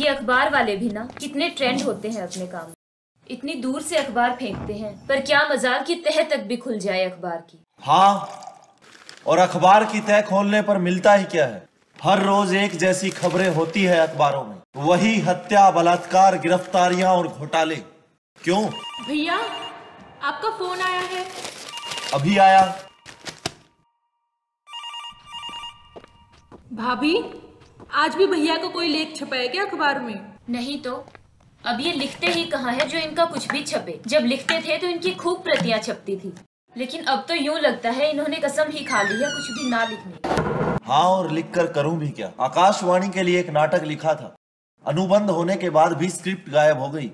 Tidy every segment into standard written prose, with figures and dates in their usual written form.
ये अखबार वाले भी ना कितने ट्रेंड होते हैं अपने काम में। इतनी दूर से अखबार फेंकते हैं, पर क्या मजाल की तह तक भी खुल जाए अखबार की। हाँ, और अखबार की तह खोलने पर मिलता ही क्या है? हर रोज एक जैसी खबरें होती है अखबारों में, वही हत्या, बलात्कार, गिरफ्तारियां और घोटाले। क्यों भैया, आपका फोन आया है। अभी आया? भाभी, आज भी भैया का कोई लेख छपा है क्या अखबार में? नहीं तो अब ये लिखते ही कहाँ है जो इनका कुछ भी छपे। जब लिखते थे तो इनकी खूब प्रतियां छपती थी, लेकिन अब तो यूं लगता है इन्होंने कसम ही खा ली है कुछ भी ना लिखने। हाँ, और लिखकर करूं भी क्या? आकाशवाणी के लिए एक नाटक लिखा था, अनुबंध होने के बाद भी स्क्रिप्ट गायब हो गई।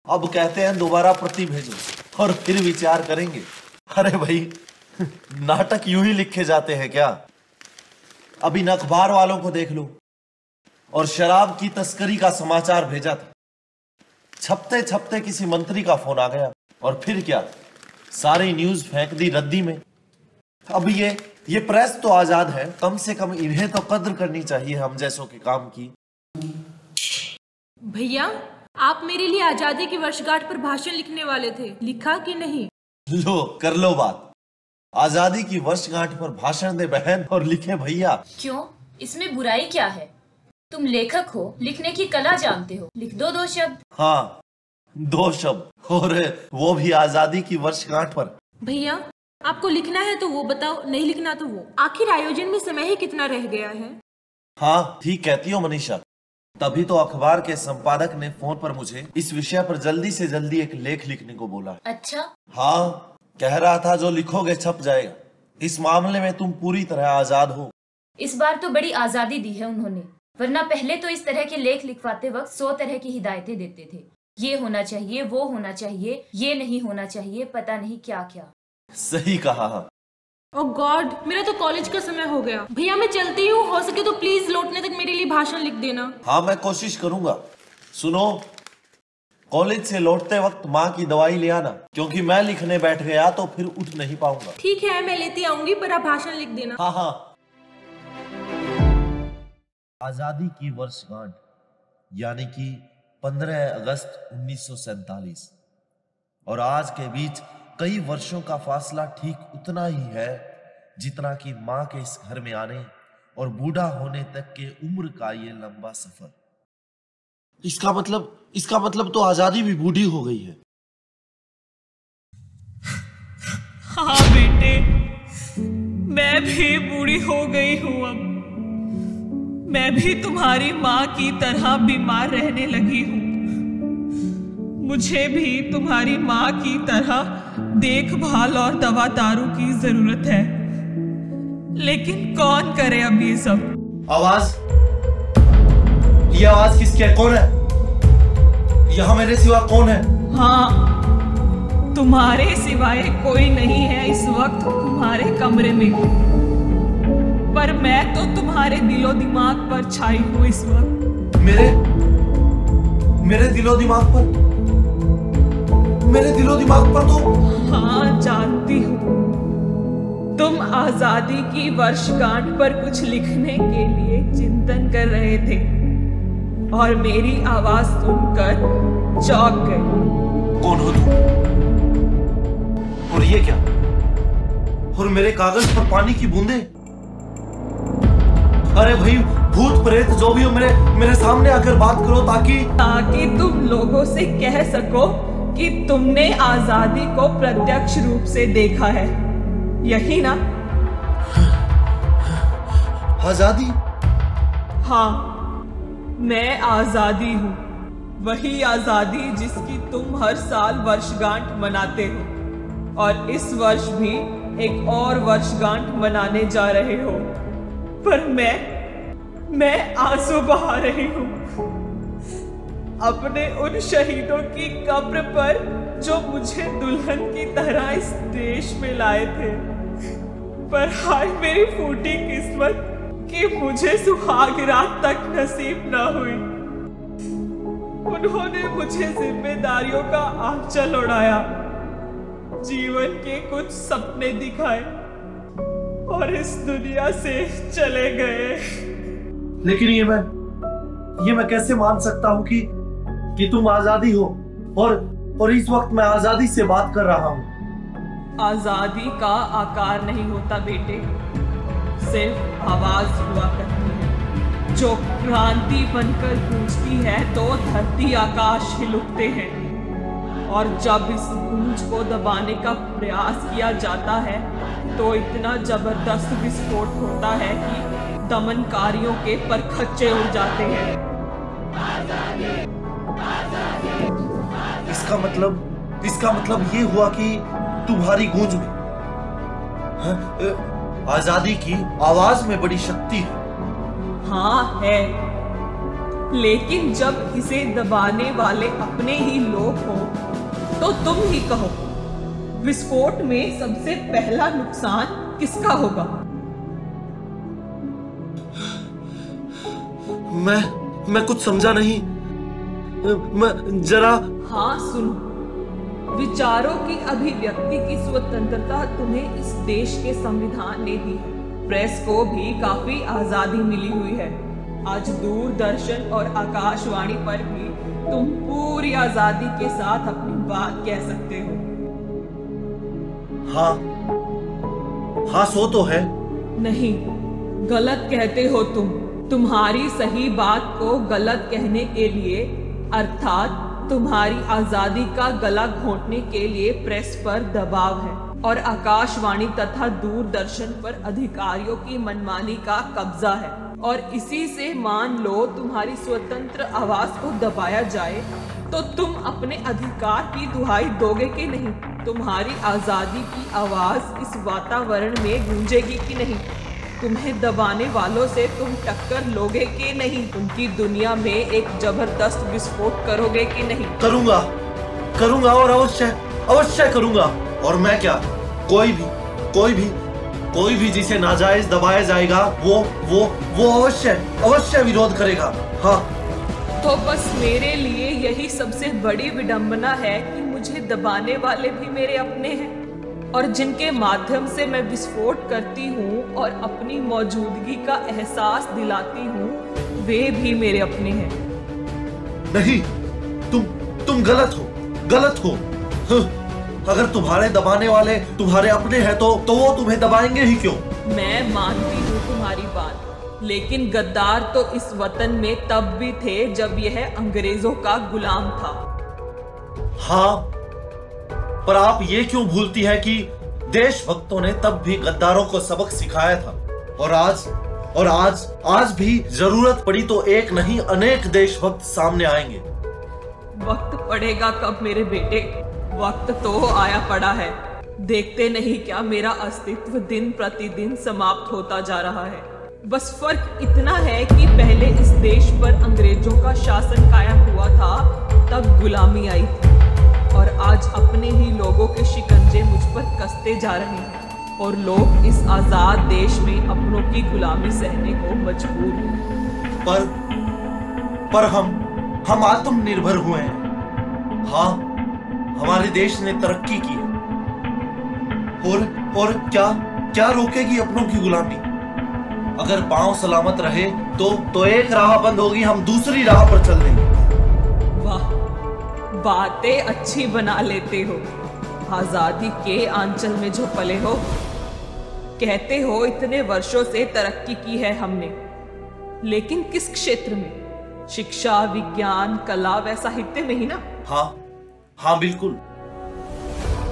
अब कहते हैं दोबारा प्रति भेजो और फिर विचार करेंगे। अरे भाई, नाटक यूं ही लिखे जाते हैं क्या? अब इन अखबार वालों को देख लो, और शराब की तस्करी का समाचार भेजा था, छपते छपते किसी मंत्री का फोन आ गया, और फिर क्या, सारी न्यूज फेंक दी रद्दी में। अब ये प्रेस तो आजाद है, कम से कम इन्हें तो कद्र करनी चाहिए हम जैसों के काम की। भैया, आप मेरे लिए आजादी की वर्षगांठ पर भाषण लिखने वाले थे, लिखा कि नहीं? लो कर लो बात। आजादी की वर्षगांठ पर भाषण दे बहन और लिखे भैया। क्यों, इसमें बुराई क्या है? तुम लेखक हो, लिखने की कला जानते हो, लिख दो 2 शब्द। हाँ, 2 शब्द, और वो भी आजादी की वर्षगांठ पर। भैया, आपको लिखना है तो वो बताओ, नहीं लिखना तो वो। आखिर आयोजन में समय ही कितना रह गया है? हाँ, ठीक कहती हो मनीषा। तभी तो अखबार के संपादक ने फोन पर मुझे इस विषय पर जल्दी से जल्दी एक लेख लिखने को बोला। अच्छा? हाँ, कह रहा था जो लिखोगे छप जाएगा। इस मामले में तुम पूरी तरह आजाद हो। इस बार तो बड़ी आजादी दी है उन्होंने, वरना पहले तो इस तरह के लेख लिखवाते वक्त 100 तरह की हिदायतें देते थे। ये होना चाहिए, वो होना चाहिए, ये नहीं होना चाहिए, पता नहीं क्या क्या। सही कहा। ओह गॉड, मेरा तो कॉलेज का समय हो गया। भैया मैं चलती हूँ, हो सके तो प्लीज लौटने तक मेरे लिए भाषण लिख देना। हाँ, मैं कोशिश करूंगा। सुनो, कॉलेज से लौटते वक्त माँ की दवाई ले आना, क्योंकि मैं लिखने बैठ गया तो फिर उठ नहीं पाऊंगा। ठीक है, मैं लेती आऊंगी, पर आप भाषण लिख देना। हाँ हाँ। आजादी की वर्षगांठ यानी कि 15 अगस्त 1947 और आज के बीच कई वर्षों का फासला ठीक उतना ही है जितना कि माँ के इस घर में आने और बूढ़ा होने तक के उम्र का ये लंबा सफर। इसका मतलब तो आजादी भी बूढ़ी हो गई है। हाँ बेटे, मैं भी बूढ़ी हो गई हूं। अब मैं भी तुम्हारी माँ की तरह बीमार रहने लगी हूं। मुझे भी तुम्हारी माँ की तरह देखभाल और दवा दारू की जरूरत है, लेकिन कौन करे अब ये सब? ये आवाज किसकी है? कौन है यहाँ? मेरे सिवा कौन है? हाँ, तुम्हारे सिवाय कोई नहीं है इस वक्त तुम्हारे कमरे में, पर मैं तो तुम्हारे दिलो दिमाग पर छाई हूँ इस वक्त। मेरे दिलो दिमाग पर तो? हाँ, जानती हूँ। तुम आजादी की वर्षगांठ पर कुछ लिखने के लिए चिंतन कर रहे थे और मेरी आवाज सुनकर चौंक गए। कौन हो तुम? और ये क्या? और मेरे कागज पर पानी की बूंदे? अरे भाई, भूत प्रेत जो भी हो, मेरे सामने आकर बात करो ताकि तुम लोगों से कह सको कि तुमने आजादी को प्रत्यक्ष रूप से देखा है, यही ना? आजादी? हाँ, मैं आजादी हूँ, वही आजादी जिसकी तुम हर साल वर्षगांठ मनाते हो, और इस वर्ष भी एक और वर्षगांठ मनाने जा रहे हो। पर मैं आंसू बहा रही हूँ अपने उन शहीदों की कब्र पर जो मुझे दुल्हन की तरह इस देश में लाए थे। पर हाय मेरी फूटी किस्मत कि मुझे सुहाग रात तक नसीब न हुई। उन्होंने मुझे जिम्मेदारियों का आंचल ओढ़ाया, जीवन के कुछ सपने दिखाए और इस दुनिया से चले गए। लेकिन ये मैं कैसे मान सकता हूँ कि तुम आजादी हो और इस वक्त मैं आजादी से बात कर रहा हूँ। आजादी का आकार नहीं होता बेटे, सिर्फ आवाज हुआ करती है, जो क्रांति बनकर गूंजती है तो धरती आकाश हिल उठते हैं, और जब इस गूंज को दबाने का प्रयास किया जाता है तो इतना जबरदस्त विस्फोट होता है कि दमनकारियों के परखच्चे उड़ जाते हैं। इसका मतलब ये हुआ कि तुम्हारी गूंज में आजादी की आवाज में बड़ी शक्ति है। हाँ है, लेकिन जब इसे दबाने वाले अपने ही लोग हो तो तुम ही कहो, विस्फोट में सबसे पहला नुकसान किसका होगा? मैं कुछ समझा नहीं। मैं जरा। हाँ सुनो, विचारों की अभिव्यक्ति की स्वतंत्रता तुम्हें इस देश के संविधान ने दी है। प्रेस को भी काफी आजादी मिली हुई है। आज दूरदर्शन और आकाशवाणी पर भी तुम पूरी आजादी के साथ अपनी बात कह सकते हो। हाँ सो तो है। नहीं, गलत कहते हो तुम। तुम्हारी सही बात को गलत कहने के लिए, अर्थात तुम्हारी आजादी का गला घोंटने के लिए प्रेस पर दबाव है और आकाशवाणी तथा दूरदर्शन पर अधिकारियों की मनमानी का कब्जा है, और इसी से मान लो तुम्हारी स्वतंत्र आवाज को दबाया जाए तो तुम अपने अधिकार की दुहाई दोगे कि नहीं? तुम्हारी आजादी की आवाज इस वातावरण में गूंजेगी कि नहीं? तुम्हें दबाने वालों से तुम टक्कर लोगे कि नहीं? उनकी दुनिया में एक जबरदस्त विस्फोट करोगे कि नहीं? करूंगा और अवश्य करूंगा। और मैं क्या, कोई भी जिसे नाजायज दबाया जाएगा वो अवश्य विरोध करेगा। हाँ, तो बस मेरे लिए यही सबसे बड़ी विडंबना है कि मुझे दबाने वाले भी मेरे अपने हैं, और जिनके माध्यम से मैं विस्फोट करती हूँ और अपनी मौजूदगी का एहसास दिलाती हूँ, वे भी मेरे अपने हैं। नहीं, तुम गलत हो। अगर तुम्हारे दबाने वाले तुम्हारे अपने हैं तो वो तुम्हें दबाएंगे ही क्यों? मैं मानती हूँ तुम्हारी बात, लेकिन गद्दार तो इस वतन में तब भी थे जब यह अंग्रेजों का गुलाम था। हाँ, पर आप ये क्यों भूलती है कि देशभक्तों ने तब भी गद्दारों को सबक सिखाया था, और आज भी जरूरत पड़ी तो एक नहीं अनेक देशभक्त सामने आएंगे। वक्त पड़ेगा कब मेरे बेटे? वक्त तो आया पड़ा है। देखते नहीं क्या मेरा अस्तित्व दिन प्रतिदिन समाप्त होता जा रहा है। बस फर्क इतना है कि पहले इस देश पर अंग्रेजों का शासन कायम हुआ था, तब गुलामी आई थी, और आज अपने ही लोगों के शिकंजे मुझ पर कसते जा रहे हैं, और लोग इस आजाद देश में अपनों की गुलामी सहने को मजबूर हैं। पर हम आत्मनिर्भर हुए हैं। हाँ, हमारे देश ने तरक्की की, और क्या रोकेगी अपनों की गुलामी? अगर पांव सलामत रहे तो एक राह बंद होगी, हम दूसरी राह पर चल देंगे। वाह, बातें अच्छी बना लेते हो। आजादी के आंचल में जो पले हो, कहते हो इतने वर्षों से तरक्की की है हमने, लेकिन किस क्षेत्र में? शिक्षा, विज्ञान, कला व साहित्य में ही ना? हाँ बिल्कुल।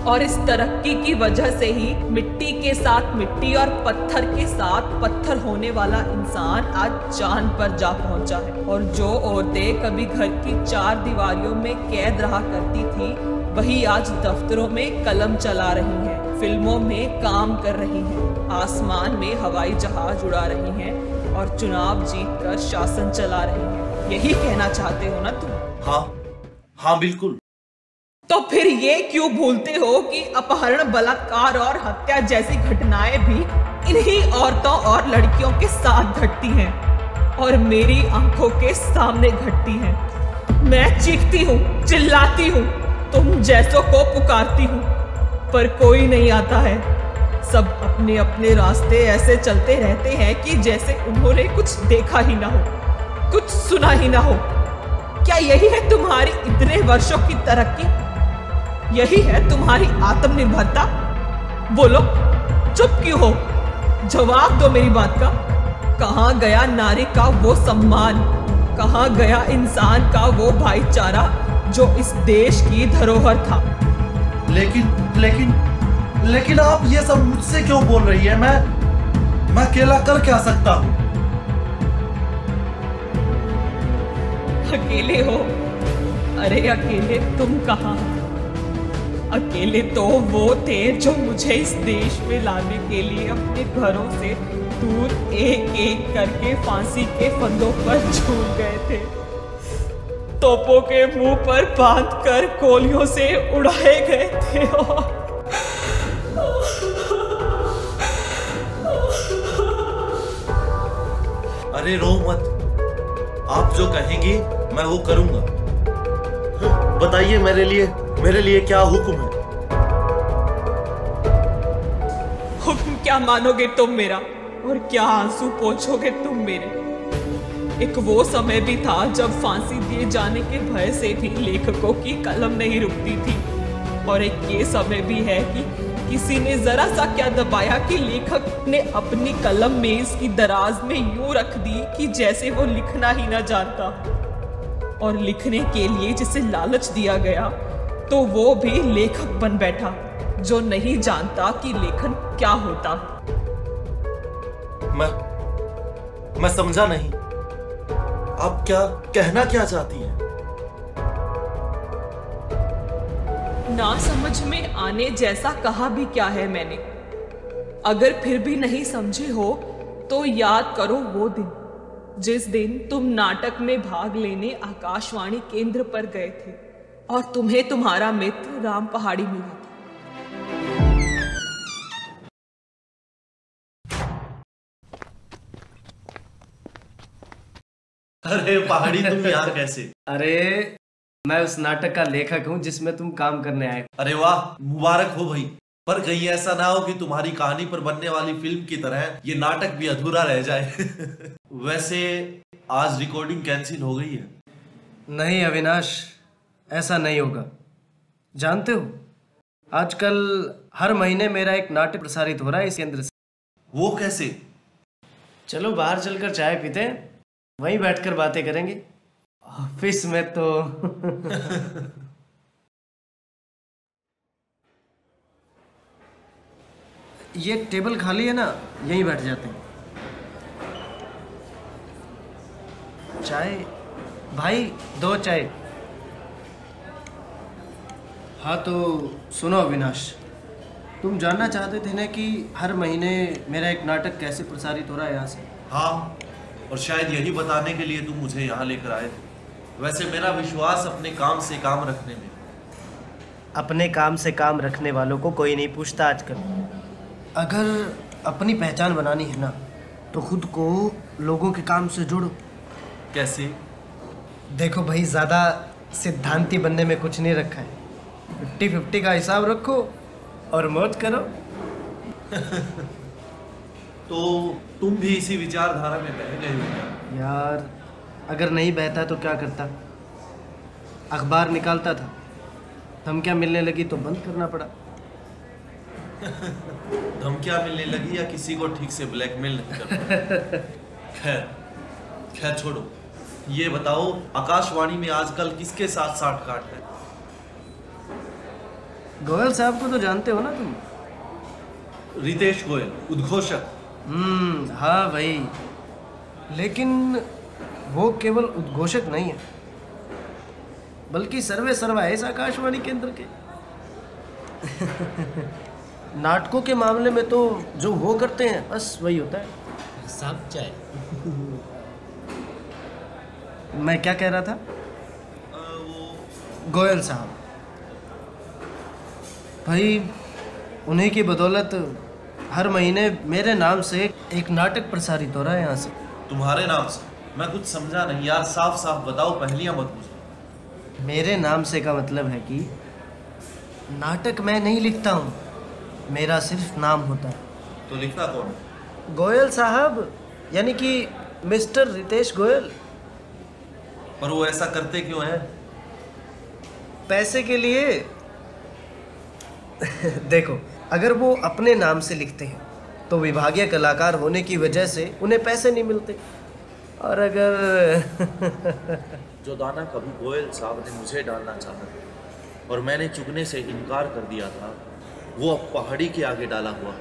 और इस तरक्की की वजह से ही मिट्टी के साथ मिट्टी और पत्थर के साथ पत्थर होने वाला इंसान आज चांद पर जा पहुंचा है। और जो औरतें कभी घर की 4 दीवारियों में कैद रहा करती थी, वही आज दफ्तरों में कलम चला रही हैं, फिल्मों में काम कर रही हैं, आसमान में हवाई जहाज उड़ा रही हैं और चुनाव जीतकर शासन चला रही हैं। यही कहना चाहते हो ना तुम? हाँ बिल्कुल। तो फिर ये क्यों भूलते हो कि अपहरण, बलात्कार और हत्या जैसी घटनाएं भी इन्हीं औरतों और लड़कियों के साथ घटती हैं और मेरी आंखों के सामने घटती हैं। मैं चीखती हूँ, चिल्लाती हूँ, तुम जैसों को पुकारती हूँ, पर कोई नहीं आता है। सब अपने अपने रास्ते ऐसे चलते रहते हैं कि जैसे उन्होंने कुछ देखा ही ना हो। कुछ सुना ही ना हो। क्या यही है तुम्हारी इतने वर्षों की तरक्की? यही है तुम्हारी आत्मनिर्भरता? बोलो, चुप क्यों हो? जवाब दो मेरी बात का। कहां गया नारी का वो सम्मान? कहां गया इंसान का वो भाईचारा जो इस देश की धरोहर था? लेकिन आप ये सब मुझसे क्यों बोल रही है? मैं अकेला कर क्या सकता हूँ? अकेले हो? अरे अकेले तुम कहाँ? अकेले तो वो थे जो मुझे इस देश में लाने के लिए अपने घरों से दूर एक एक करके फांसी के फंदों पर झूल गए थे, तोपों के मुंह पर बांधकर गोलियों से उड़ाए गए थे। अरे रो मत, आप जो कहेंगी मैं वो करूंगा। बताइए मेरे लिए क्या हुक्म है? हुक्म क्या मानोगे तुम मेरा, और क्या आंसू पोंछोगे तुम मेरे? एक वो समय भी था जब फांसी दिए जाने के भय से भी लेखकों की कलम नहीं रुकती थी, और एक ये समय भी है कि किसी ने जरा सा क्या दबाया कि लेखक ने अपनी कलम मेज की दराज में यूं रख दी कि जैसे वो लिखना ही ना जानता, और लिखने के लिए जिसे लालच दिया गया तो वो भी लेखक बन बैठा जो नहीं जानता कि लेखन क्या होता। मैं समझा नहीं, आप क्या कहना क्या चाहती हैं? ना समझ में आने जैसा कहा भी क्या है मैंने? अगर फिर भी नहीं समझे हो तो याद करो वो दिन जिस दिन तुम नाटक में भाग लेने आकाशवाणी केंद्र पर गए थे और तुम्हें तुम्हारा मित्र राम पहाड़ी मिला था। अरे पहाड़ी, तुम यहाँ कैसे? अरे मैं उस नाटक का लेखक हूँ जिसमें तुम काम करने आए। अरे वाह, मुबारक हो भाई। पर कहीं ऐसा ना हो कि तुम्हारी कहानी पर बनने वाली फिल्म की तरह ये नाटक भी अधूरा रह जाए। वैसे आज रिकॉर्डिंग कैंसिल हो गई है? नहीं अविनाश, ऐसा नहीं होगा। जानते हो, आजकल हर महीने मेरा एक नाटक प्रसारित हो रहा है इस केंद्र से। वो कैसे? चलो बाहर चलकर चाय पीते हैं, वहीं बैठकर बातें करेंगे। ऑफिस में तो ये टेबल खाली है ना, यहीं बैठ जाते हैं। चाय भाई, 2 चाय। हाँ तो सुनो अविनाश, तुम जानना चाहते थे ना कि हर महीने मेरा एक नाटक कैसे प्रसारित हो रहा है यहाँ से। हाँ, और शायद यही बताने के लिए तुम मुझे यहाँ लेकर आए थे। वैसे मेरा विश्वास अपने काम से काम रखने में। अपने काम से काम रखने वालों को कोई नहीं पूछता आजकल। अगर अपनी पहचान बनानी है ना तो खुद को लोगों के काम से जोड़ो। कैसे? देखो भाई, ज़्यादा सिद्धांती बनने में कुछ नहीं रखा है। 50-50 का हिसाब रखो और मौज करो। तो तुम भी इसी विचारधारा में बह गए हो क्या? यार अगर नहीं बहता तो क्या करता? अखबार निकालता था, धमकियाँ मिलने लगी तो बंद करना पड़ा। धमकियाँ मिलने लगी या किसी को ठीक से ब्लैकमेल नहीं करता? खैर छोड़ो, ये बताओ आकाशवाणी में आजकल किसके साथ साठ-गांठ है? गोयल साहब को तो जानते हो ना तुम? रितेश गोयल, उद्घोषक। हाँ भाई, लेकिन वो केवल उद्घोषक नहीं है, बल्कि सर्वे सर्वा है इस आकाशवाणी केंद्र के। नाटकों के मामले में तो जो वो करते हैं बस वही होता है। सब चाय। मैं क्या कह रहा था? गोयल साहब भाई, उन्हीं की बदौलत हर महीने मेरे नाम से एक नाटक प्रसारित हो रहा है यहाँ से। तुम्हारे नाम से? मैं कुछ समझा नहीं यार, साफ साफ बताओ, पहेलियां मत पूछो। मेरे नाम से का मतलब है कि नाटक मैं नहीं लिखता हूँ, मेरा सिर्फ नाम होता है। तो लिखता कौन है? गोयल साहब, यानी कि मिस्टर रितेश गोयल। पर वो ऐसा करते क्यों है? पैसे के लिए। देखो, अगर वो अपने नाम से लिखते हैं तो विभागीय कलाकार होने की वजह से उन्हें पैसे नहीं मिलते। और अगर जो दाना कभी गोयल साहब ने मुझे डालना चाहा और मैंने चुगने से इनकार कर दिया था, वो अब पहाड़ी के आगे डाला हुआ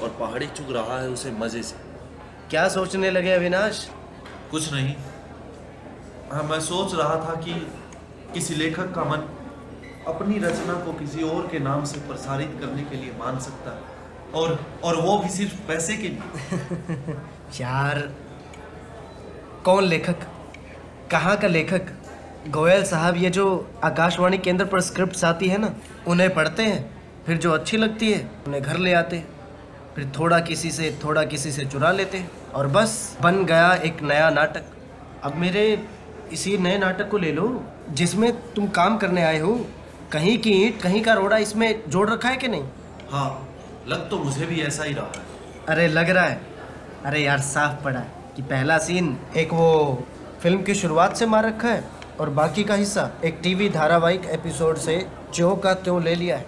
और पहाड़ी चुग रहा है उसे मजे से। क्या सोचने लगे अविनाश? कुछ नहीं। हाँ, मैं सोच रहा था कि किसी लेखक का मन अपनी रचना को किसी और के नाम से प्रसारित करने के लिए मान सकता है, और वो भी सिर्फ पैसे के लिए। यार, कौन लेखक? कहाँ का लेखक? गोयल साहब ये जो आकाशवाणी केंद्र पर स्क्रिप्ट्स आती है ना, उन्हें पढ़ते हैं, फिर जो अच्छी लगती है उन्हें घर ले आते हैं, फिर थोड़ा किसी से चुरा लेते हैं और बस बन गया एक नया नाटक। अब मेरे इसी नए नाटक को ले लो जिसमें तुम काम करने आए हो। कहीं की ईंट कहीं का रोड़ा इसमें जोड़ रखा है कि नहीं? हाँ, लग तो मुझे भी ऐसा ही रहा है। अरे लग रहा है? अरे यार, साफ पड़ा है कि पहला सीन एक वो फिल्म की शुरुआत से मार रखा है और बाकी का हिस्सा एक टीवी धारावाहिक एपिसोड से ज्यों का त्यों ले लिया है।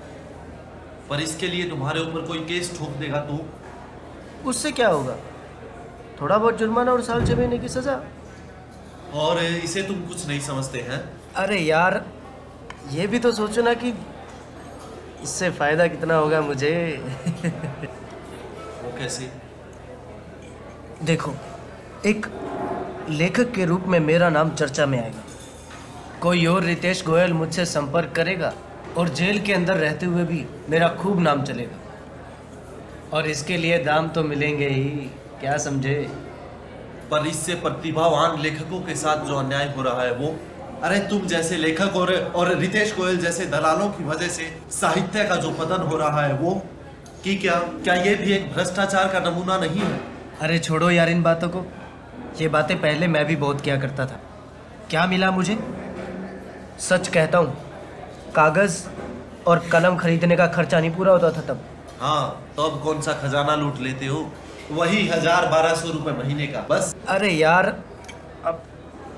पर इसके लिए तुम्हारे ऊपर कोई केस ठोक देगा तो? उससे क्या होगा? थोड़ा बहुत जुर्माना और साल 6 महीने की सजा। और इसे तुम कुछ नहीं समझते हैं? अरे यार, ये भी तो सोचो ना कि इससे फायदा कितना होगा मुझे। वो कैसे? देखो, एक लेखक के रूप में मेरा नाम चर्चा में आएगा। कोई और रितेश गोयल मुझसे संपर्क करेगा और जेल के अंदर रहते हुए भी मेरा खूब नाम चलेगा। और इसके लिए दाम तो मिलेंगे ही, क्या समझे? पर इससे प्रतिभावान लेखकों के साथ जो अन्याय हो रहा है वो, अरे तुम जैसे लेखक और रितेश गोयल जैसे दलालों की वजह से साहित्य का जो पतन हो रहा है वो, कि क्या ये भी एक भ्रष्टाचार का नमूना नहीं है? अरे छोड़ो यार इन बातों को। ये बातें पहले मैं भी बहुत किया करता था। क्या मिला मुझे? सच कहता हूँ, कागज़ और कलम खरीदने का खर्चा नहीं पूरा होता था तब। हाँ, तो अब कौन सा खजाना लूट लेते हो? वही 1000-1200 रुपए महीने का बस। अरे यार, अब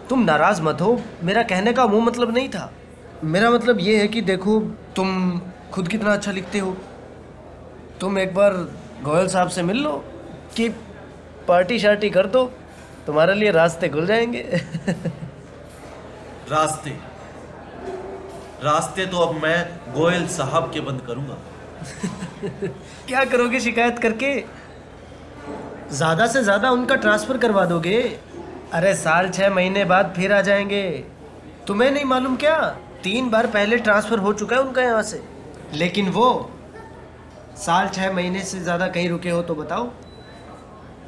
तुम नाराज मत हो। मेरा कहने का वो मतलब नहीं था। मेरा मतलब ये है कि देखो, तुम खुद कितना अच्छा लिखते हो। तुम एक बार गोयल साहब से मिल लो कि पार्टी शार्टी कर दो, तुम्हारे लिए रास्ते खुल जाएंगे। रास्ते तो अब मैं गोयल साहब के बंद करूंगा। क्या करोगे शिकायत करके? ज़्यादा से ज़्यादा उनका ट्रांसफ़र करवा दोगे। अरे साल 6 महीने बाद फिर आ जाएंगे। तुम्हें नहीं मालूम क्या? 3 बार पहले ट्रांसफ़र हो चुका है उनका यहाँ से। लेकिन वो साल 6 महीने से ज़्यादा कहीं रुके हो तो बताओ।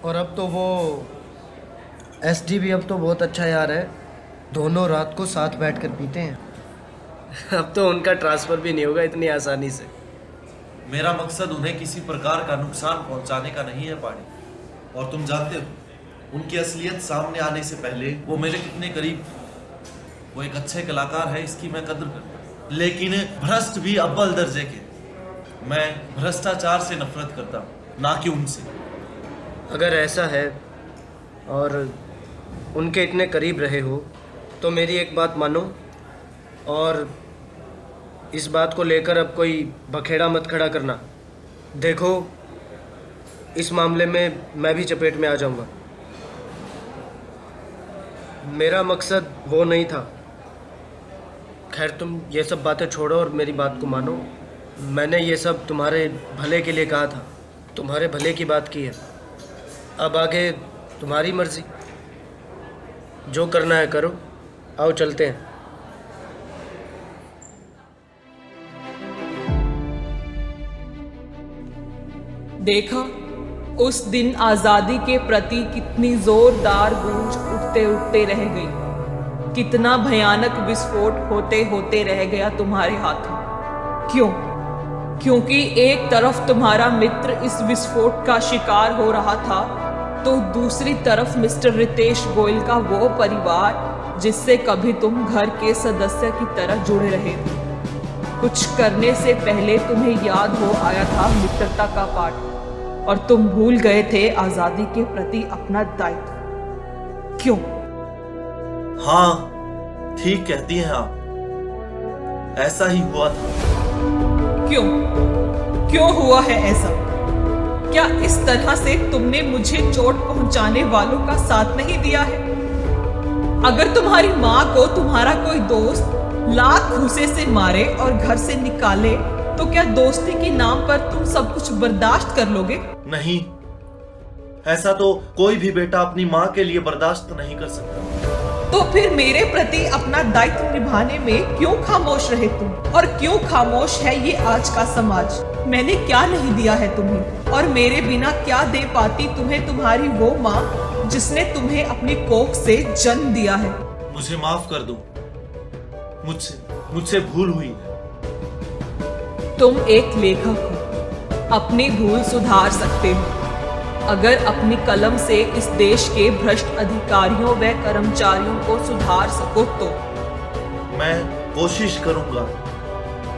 और अब तो वो एसडी भी अब तो बहुत अच्छा यार है। दोनों रात को साथ बैठ कर पीते हैं। अब तो उनका ट्रांसफ़र भी नहीं होगा इतनी आसानी से। मेरा मकसद उन्हें किसी प्रकार का नुकसान पहुंचाने का नहीं है पाड़ी। और तुम जानते हो, उनकी असलियत सामने आने से पहले वो मेरे कितने करीब। वो एक अच्छे कलाकार है, इसकी मैं कदर करता हूँ, लेकिन भ्रष्ट भी अव्वल दर्जे के। मैं भ्रष्टाचार से नफरत करता हूँ, ना कि उनसे। अगर ऐसा है और उनके इतने करीब रहे हो तो मेरी एक बात मानो और इस बात को लेकर अब कोई बखेड़ा मत खड़ा करना। देखो, इस मामले में मैं भी चपेट में आ जाऊंगा। मेरा मकसद वो नहीं था। खैर, तुम ये सब बातें छोड़ो और मेरी बात को मानो। मैंने ये सब तुम्हारे भले के लिए कहा था, तुम्हारे भले की बात की है। अब आगे तुम्हारी मर्जी, जो करना है करो। आओ चलते हैं। देखा, उस दिन आज़ादी के प्रति कितनी जोरदार गूंज उठते उठते रह गई। कितना भयानक विस्फोट होते होते रह गया तुम्हारे हाथों। क्यों? क्योंकि एक तरफ तुम्हारा मित्र इस विस्फोट का शिकार हो रहा था, तो दूसरी तरफ मिस्टर रितेश गोयल का वो परिवार जिससे कभी तुम घर के सदस्य की तरह जुड़े रहे थे। कुछ करने से पहले तुम्हें याद हो आया था मित्रता का पाठ, और तुम भूल गए थे आजादी के प्रति अपना दायित्व। क्यों? हाँ, ठीक कहती हैं आप, ऐसा ही हुआ था। क्यों हुआ है ऐसा? क्या इस तरह से तुमने मुझे चोट पहुंचाने वालों का साथ नहीं दिया है? अगर तुम्हारी माँ को तुम्हारा कोई दोस्त लात घूंसे से मारे और घर से निकाले तो क्या दोस्ती के नाम पर तुम सब कुछ बर्दाश्त कर लोगे? नहीं, ऐसा तो कोई भी बेटा अपनी माँ के लिए बर्दाश्त नहीं कर सकता। तो फिर मेरे प्रति अपना दायित्व निभाने में क्यों खामोश रहे तुम? और क्यों खामोश है ये आज का समाज? मैंने क्या नहीं दिया है तुम्हें, और मेरे बिना क्या दे पाती तुम्हें तुम्हारी वो माँ जिसने तुम्हें अपनी कोख से जन्म दिया है? मुझे माफ कर दो, मुझसे भूल हुई है। तुम एक लेखक हो, अपनी भूल सुधार सकते हो अगर अपनी कलम से इस देश के भ्रष्ट अधिकारियों व कर्मचारियों को सुधार सको तो। मैं कोशिश करूंगा।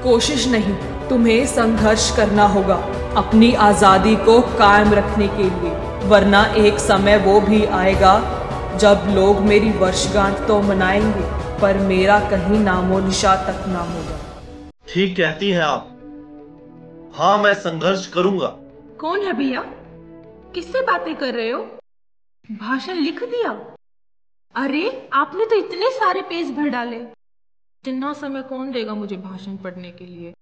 कोशिश नहीं, तुम्हें संघर्ष करना होगा अपनी आजादी को कायम रखने के लिए, वरना एक समय वो भी आएगा जब लोग मेरी वर्षगांठ तो मनाएंगे पर मेरा कहीं नामो निशा तक ना होगा। ठीक कहती हैं आप। हाँ, मैं संघर्ष करूंगा। कौन है भैया? किससे बातें कर रहे हो? भाषण लिख दिया? अरे आपने तो इतने सारे पेज भर डाले। इतना समय कौन देगा मुझे भाषण पढ़ने के लिए?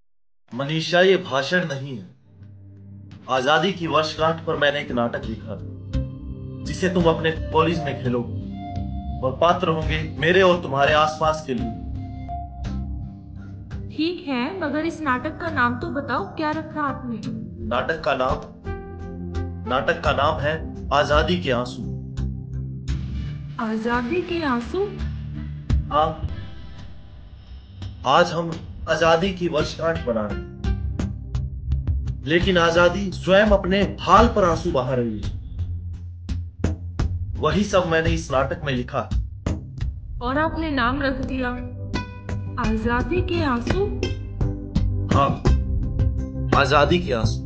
मनीषा, ये भाषण नहीं है। आजादी की वर्षगांठ पर मैंने एक नाटक लिखा जिसे तुम अपने कॉलेज में खेलोगे और पात्र होंगे मेरे और तुम्हारे आसपास के लिए। ठीक है, मगर इस नाटक का नाम तो बताओ, क्या रखा आपने? नाटक का नाम है आजादी के आंसू। आजादी के आंसू? हाँ, आज हम आजादी की वर्षगांठ मना रहे हैं, लेकिन आजादी स्वयं अपने हाल पर आंसू बहा रही है। वही सब मैंने इस नाटक में लिखा। और आपने नाम रख दिया आजादी के आंसू? हाँ, आजादी के आंसू।